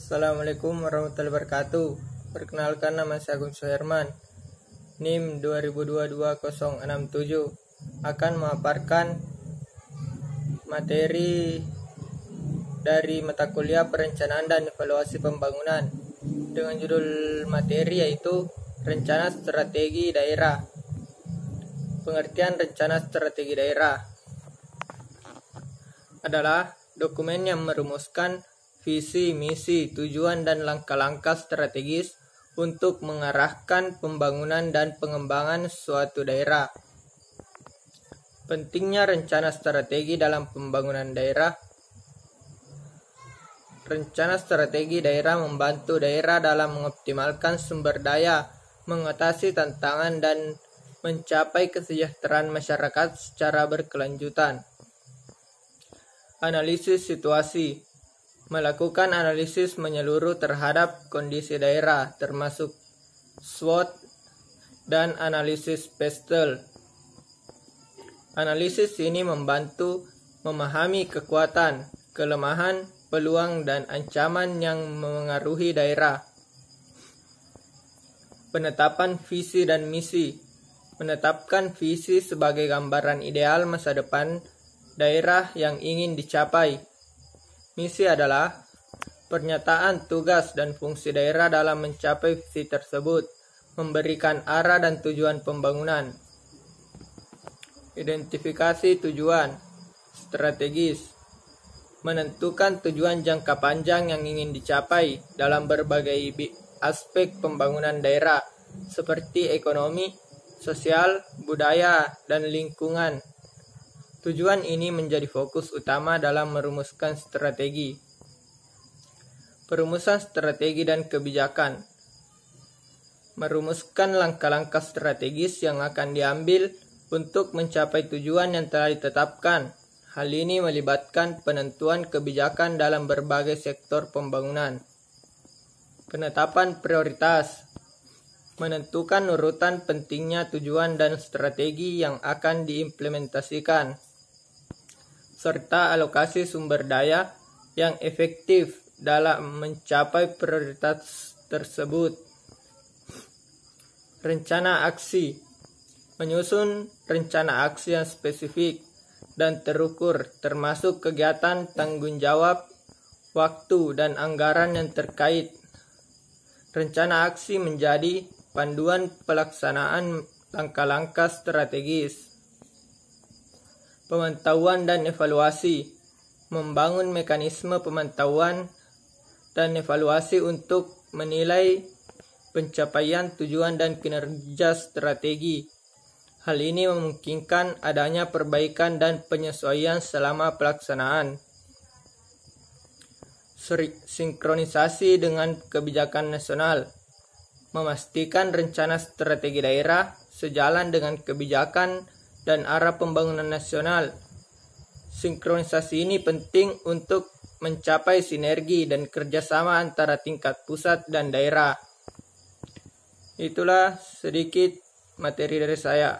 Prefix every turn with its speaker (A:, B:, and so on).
A: Assalamualaikum warahmatullahi wabarakatuh. Perkenalkan, nama saya Agung Suherman, NIM 2022-067, akan memaparkan materi dari mata kuliah perencanaan dan evaluasi pembangunan dengan judul materi yaitu Rencana Strategi Daerah. Pengertian rencana strategi daerah adalah dokumen yang merumuskan visi, misi, tujuan, dan langkah-langkah strategis untuk mengarahkan pembangunan dan pengembangan suatu daerah. Pentingnya rencana strategi dalam pembangunan daerah. Rencana strategi daerah membantu daerah dalam mengoptimalkan sumber daya, mengatasi tantangan, dan mencapai kesejahteraan masyarakat secara berkelanjutan. Analisis situasi. Melakukan analisis menyeluruh terhadap kondisi daerah, termasuk SWOT dan analisis PESTEL. Analisis ini membantu memahami kekuatan, kelemahan, peluang, dan ancaman yang memengaruhi daerah. Penetapan visi dan misi. Menetapkan visi sebagai gambaran ideal masa depan daerah yang ingin dicapai. Misi adalah pernyataan tugas dan fungsi daerah dalam mencapai visi tersebut, memberikan arah dan tujuan pembangunan. Identifikasi tujuan strategis. Menentukan tujuan jangka panjang yang ingin dicapai dalam berbagai aspek pembangunan daerah, seperti ekonomi, sosial, budaya, dan lingkungan. Tujuan ini menjadi fokus utama dalam merumuskan strategi. Perumusan strategi dan kebijakan. Merumuskan langkah-langkah strategis yang akan diambil untuk mencapai tujuan yang telah ditetapkan. Hal ini melibatkan penentuan kebijakan dalam berbagai sektor pembangunan. Penetapan prioritas. Menentukan urutan pentingnya tujuan dan strategi yang akan diimplementasikan, serta alokasi sumber daya yang efektif dalam mencapai prioritas tersebut. Rencana aksi. Menyusun rencana aksi yang spesifik dan terukur, termasuk kegiatan, tanggung jawab, waktu, dan anggaran yang terkait. Rencana aksi menjadi panduan pelaksanaan langkah-langkah strategis. Pemantauan dan evaluasi. Membangun mekanisme pemantauan dan evaluasi untuk menilai pencapaian tujuan dan kinerja strategi. Hal ini memungkinkan adanya perbaikan dan penyesuaian selama pelaksanaan. Sinkronisasi dengan kebijakan nasional. Memastikan rencana strategi daerah sejalan dengan kebijakan dan arah pembangunan nasional. Sinkronisasi ini penting untuk mencapai sinergi dan kerjasama antara tingkat pusat dan daerah. Itulah sedikit materi dari saya.